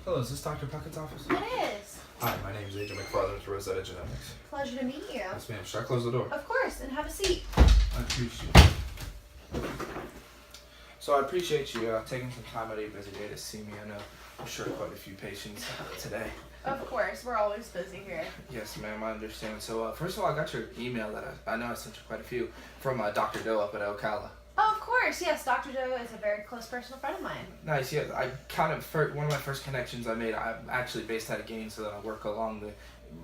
Hello, is this Dr. Puckett's office? It is. Hi, my name is Agent McFarland with Rosetta Genomics. Pleasure to meet you. Yes, ma'am. Should I close the door? Of course, and have a seat. I appreciate it. So I appreciate you taking some time out of your busy day to see me. I know I'm sure quite a few patients today. Of course, we're always busy here. Yes, ma'am, I understand. So first of all, I got your email that I know I sent you quite a few from Dr. Doe up at Ocala. Oh, of course, yes. Dr. Doe is a very close personal friend of mine. Nice, yeah. I kind of one of my first connections I made. I'm actually based out of Gainesville, so I work along the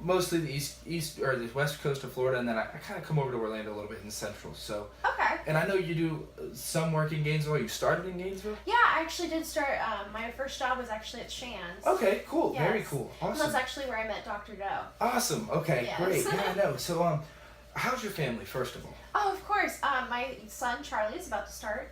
mostly the east or the west coast of Florida, and then I kind of come over to Orlando a little bit in Central. So. Okay. And I know you do some work in Gainesville. You started in Gainesville? Yeah, I actually did start. My first job was actually at Shands. Okay, cool. Yes. Very cool. And Awesome. that's actually where I met Dr. Doe. Awesome. Okay, Yes. great. Yeah, I know. So, how's your family, first of all? Oh, of course. My son Charlie is about to start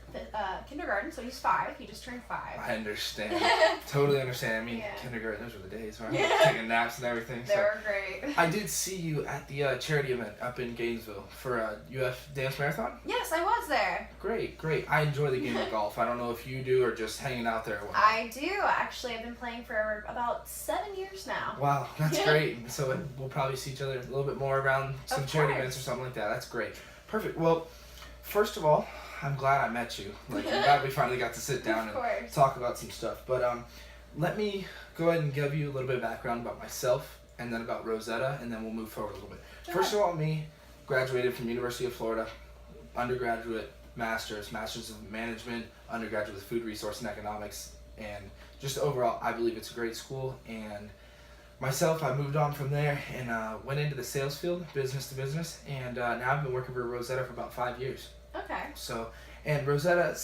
kindergarten, so he's 5. He just turned 5. I understand. Totally understand. I mean, Yeah. kindergarten, those were the days, right? Yeah. Taking naps and everything. They were great. I did see you at the charity event up in Gainesville for UF Dance Marathon. Yes, I was there. Great, great. I enjoy the game of golf. I don't know if you do or just hanging out there. I do. Actually, I've been playing for about 7 years now. Wow, that's Yeah. great. So we'll probably see each other a little bit more around some Of charity course. events or something like that. That's great. Perfect. Well, first of all, I'm glad I met you. Like, I'm glad we finally got to sit down Of and course. talk about some stuff. But let me go ahead and give you a little bit of background about myself and then about Rosetta, and then we'll move forward a little bit. Sure. First of all, me, graduated from University of Florida, undergraduate, master's of management, undergraduate with food resource and economics, and just overall, I believe it's a great school. And myself, I moved on from there and went into the sales field, business to business, and now I've been working for Rosetta for about 5 years. Okay. So, and Rosetta,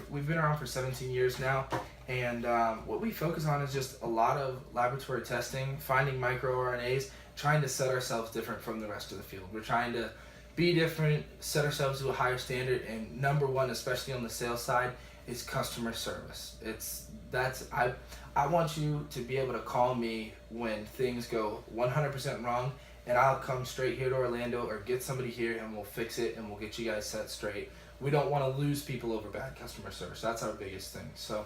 we've been around for 17 years now, and what we focus on is just a lot of laboratory testing, finding microRNAs, trying to set ourselves different from the rest of the field. We're trying to be different, set ourselves to a higher standard, and number one, especially on the sales side, is customer service. I want you to be able to call me when things go 100% wrong, and I'll come straight here to Orlando or get somebody here and we'll fix it and we'll get you guys set straight. We don't want to lose people over bad customer service. That's our biggest thing. So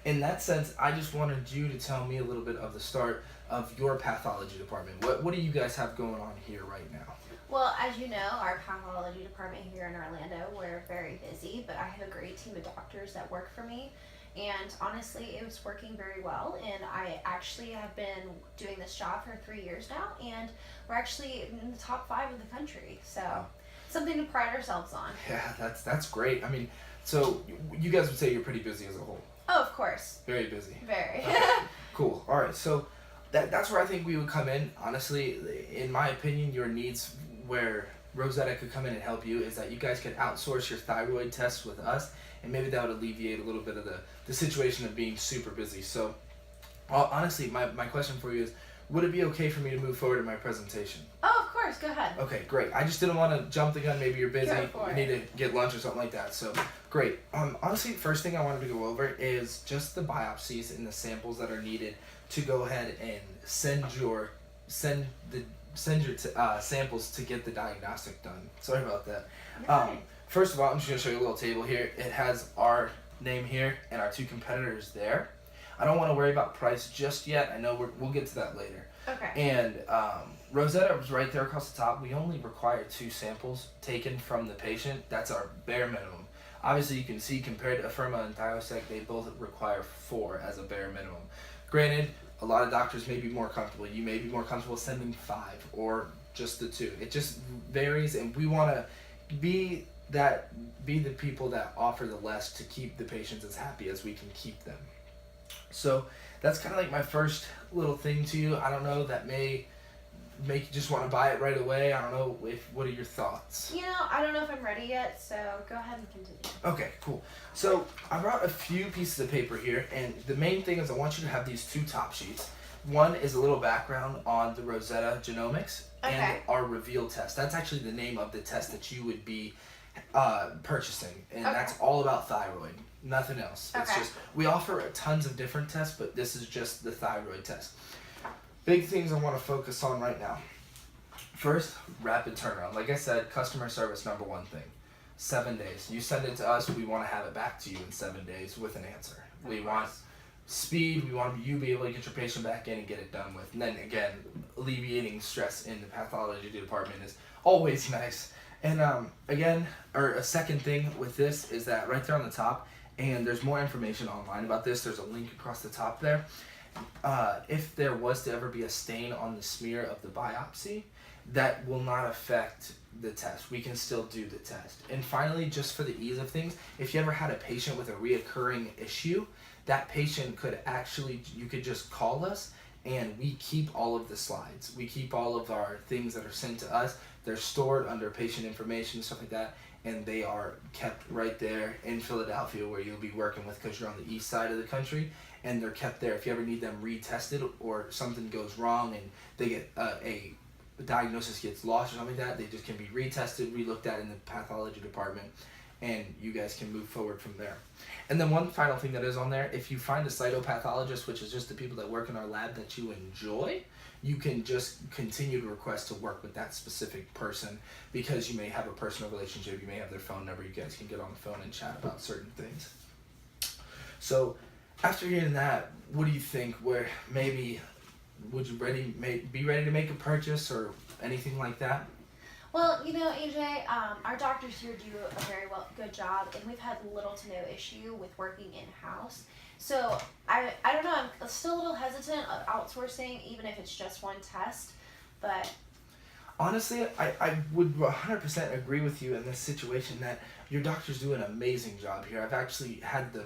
in that sense, I just wanted you to tell me a little bit of the start of your pathology department. What do you guys have going on here right now? Well, as you know, our pathology department here in Orlando, we're very busy, but I have a great team of doctors that work for me. And honestly, it was working very well. And I actually have been doing this job for 3 years now. And we're actually in the top 5 of the country. So something to pride ourselves on. Yeah, that's great. I mean, so you guys would say you're pretty busy as a whole. Oh, of course. Very busy. Very. Okay, cool. All right. So that's where I think we would come in. Honestly, in my opinion, your needs where Rosetta could come in and help you is that you guys could outsource your thyroid tests with us, and maybe that would alleviate a little bit of the situation of being super busy. So honestly, my question for you is, would it be okay for me to move forward in my presentation? Oh, of course. Go ahead. Okay, great. I just didn't want to jump the gun. Maybe you're busy, Go for you it. need to get lunch or something like that. So great. Honestly, first thing I wanted to go over is just the biopsies and the samples that are needed to go ahead and send your samples to get the diagnostic done. Sorry about that. Okay. First of all, I'm just going to show you a little table here. It has our name here and our 2 competitors there. I don't want to worry about price just yet. I know we'll get to that later. Okay. And Rosetta was right there across the top. We only require 2 samples taken from the patient. That's our bare minimum. Obviously, you can see compared to Afirma and Thiosec, they both require 4 as a bare minimum. Granted, a lot of doctors may be more comfortable. You may be more comfortable sending 5 or just the 2. It just varies, and we want to be the people that offer the less to keep the patients as happy as we can keep them. So that's kind of like my first little thing to you. I don't know, that may make you just want to buy it right away. I don't know what are your thoughts? You know, I don't know if I'm ready yet, so go ahead and continue. Okay, cool. So I brought a few pieces of paper here, and the main thing is I want you to have these 2 top sheets. One is a little background on the Rosetta Genomics and Okay. our Reveal test. That's actually the name of the test that you would be purchasing, and Okay. that's all about thyroid, nothing else. It's Okay. just, we offer tons of different tests, but this is just the thyroid test. Big things I want to focus on right now. First, rapid turnaround. Like I said, customer service, number 1 thing. 7 days. You send it to us, we want to have it back to you in 7 days with an answer. We want speed. We want you to be able to get your patient back in and get it done with. And then again, alleviating stress in the pathology department is always nice. And again, or a second thing with this is that right there on the top, and there's more information online about this. There's a link across the top there. If there was to ever be a stain on the smear of the biopsy, that will not affect the test. We can still do the test. And finally, just for the ease of things, if you ever had a patient with a reoccurring issue, that patient could actually, you could just call us and we keep all of the slides. We keep all of our things that are sent to us. They're stored under patient information, stuff like that, and they are kept right there in Philadelphia where you'll be working with, because you're on the east side of the country, and they're kept there. If you ever need them retested or something goes wrong and they get a diagnosis gets lost or something like that, they just can be retested, relooked at in the pathology department, and you guys can move forward from there. And then one final thing that is on there, if you find a cytopathologist, which is just the people that work in our lab that you enjoy, you can just continue to request to work with that specific person, because you may have a personal relationship, you may have their phone number, you guys can get on the phone and chat about certain things. So after hearing that, what do you think? Where maybe would you be ready to make a purchase or anything like that? Well, AJ, our doctors here do a very good job, and we've had little to no issue with working in-house. So I don't know, I'm still a little hesitant of outsourcing, even if it's just one test, but... Honestly, I would 100% agree with you in this situation that your doctors do an amazing job here. I've actually had the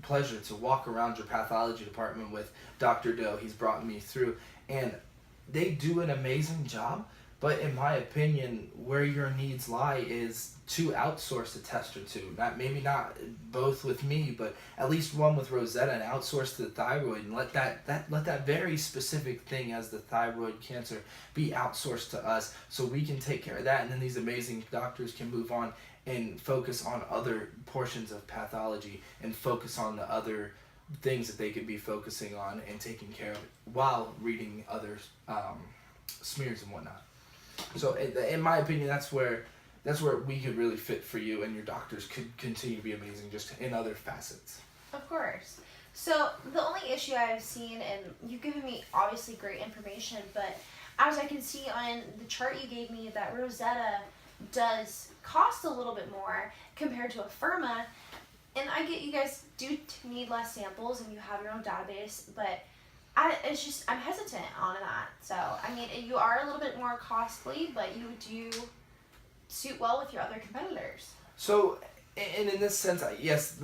pleasure to walk around your pathology department with Dr. Doe. He's brought me through, and they do an amazing job. But in my opinion, where your needs lie is to outsource a test or two. Maybe not both with me, but at least one with Rosetta, and outsource the thyroid, and let that very specific thing as the thyroid cancer be outsourced to us, so we can take care of that, and then these amazing doctors can move on and focus on other portions of pathology and focus on the other things that they could be focusing on and taking care of while reading other smears and whatnot. So in my opinion, that's where we could really fit for you, and your doctors could continue to be amazing just in other facets. Of course. So the only issue I've seen, and you've given me obviously great information, but as I can see on the chart you gave me, that Rosetta does cost a little bit more compared to Afirma, and I get you guys do need less samples and you have your own database, but I'm hesitant on that. So, I mean, you are a little bit more costly, but you do suit well with your other competitors. So, and in this sense, yes,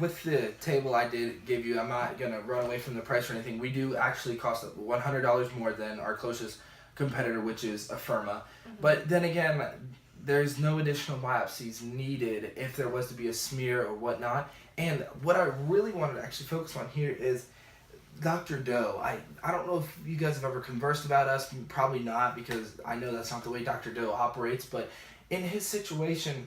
with the table I did give you, I'm not going to run away from the price or anything. We do actually cost $100 more than our closest competitor, which is Afirma. Mm-hmm. But then again, there's no additional biopsies needed if there was to be a smear or whatnot. And what I really wanted to actually focus on here is Dr. Doe. I don't know if you guys have ever conversed about us, probably not, because I know that's not the way Dr. Doe operates, but in his situation,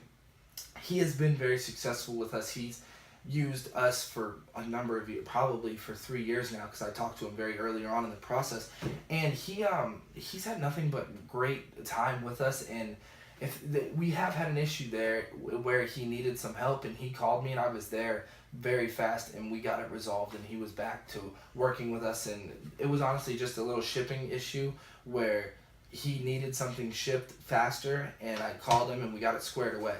he has been very successful with us. He's used us for a number of years, probably for 3 years now, because I talked to him very earlier on in the process, and he's had nothing but great time with us. And we have had an issue there where he needed some help, and he called me, and I was there very fast, and we got it resolved, and he was back to working with us. And it was honestly just a little shipping issue where he needed something shipped faster, and I called him and we got it squared away.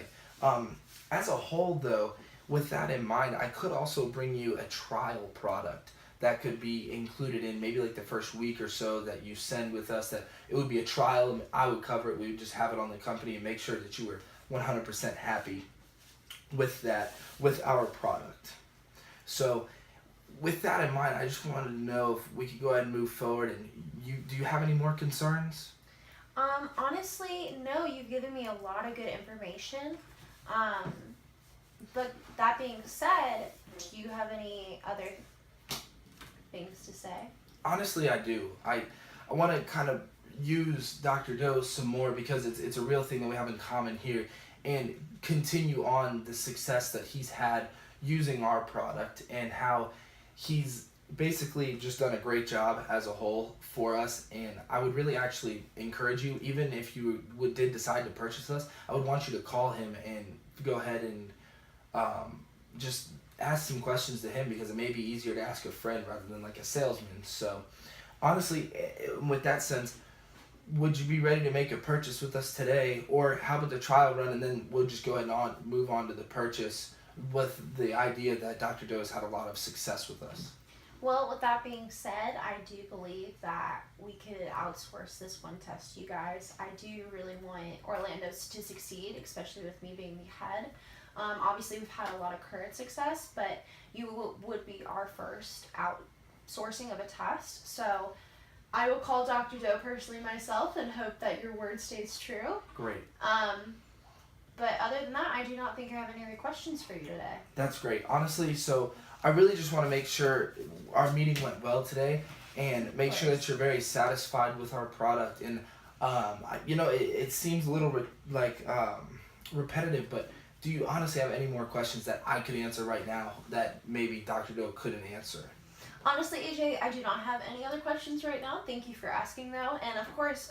As a whole though, with that in mind, I could also bring you a trial product that could be included in maybe like the first week or so that you send with us. That it would be a trial, and I would cover it. We would just have it on the company and make sure that you were 100% happy with that, with our product. So with that in mind, I just wanted to know if we could go ahead and move forward. And do you have any more concerns? Honestly, no. You've given me a lot of good information. But that being said, do you have any other things to say? Honestly, I do. I want to kind of use Dr. Doe some more, because it's a real thing that we have in common here, and continue on the success that he's had using our product, and how he's basically just done a great job as a whole for us. And I would really actually encourage you, even if you did decide to purchase us, I would want you to call him and go ahead and just ask some questions to him because it may be easier to ask a friend rather than like a salesman. So, honestly, with that sense, would you be ready to make a purchase with us today, or how about the trial run and then we'll just go ahead and move on to the purchase with the idea that Dr. Doe has had a lot of success with us? Well, with that being said, I do believe that we could outsource this one test to you guys. I do really want Orlando to succeed, especially with me being the head. Obviously, we've had a lot of current success, but you would be our first outsourcing of a test. So I will call Dr. Doe personally myself and hope that your word stays true. Great. But other than that, I do not think I have any other questions for you today. That's great. Honestly, so I really just want to make sure our meeting went well today and make sure that you're very satisfied with our product. And, it seems a little repetitive, but do you honestly have any more questions that I could answer right now that maybe Dr. Doe couldn't answer? Honestly, AJ, I do not have any other questions right now. Thank you for asking, though. And of course,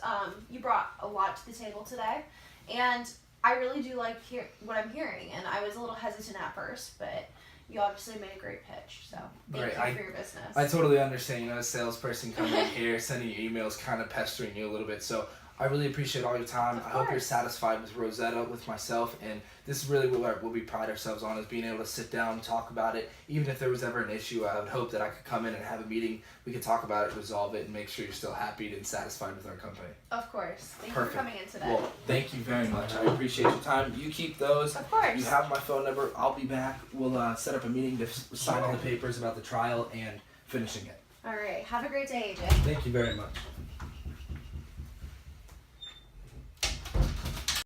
you brought a lot to the table today. And I really do like what I'm hearing. And I was a little hesitant at first, but you obviously made a great pitch. So thank you for your business. I totally understand. A salesperson coming in here, sending you emails, kind of pestering you a little bit. So I really appreciate all your time. I hope you're satisfied with Rosetta, with myself, and this is really what we pride ourselves on, is being able to sit down and talk about it. Even if there was ever an issue, I would hope that I could come in and have a meeting. We could talk about it, resolve it, and make sure you're still happy and satisfied with our company. Of course. Thank you for coming in today. Well, thank you very much. I appreciate your time. You keep those. Of course. You have my phone number. I'll be back. We'll set up a meeting to sign all the papers about the trial and finishing it. All right. Have a great day, AJ. Thank you very much.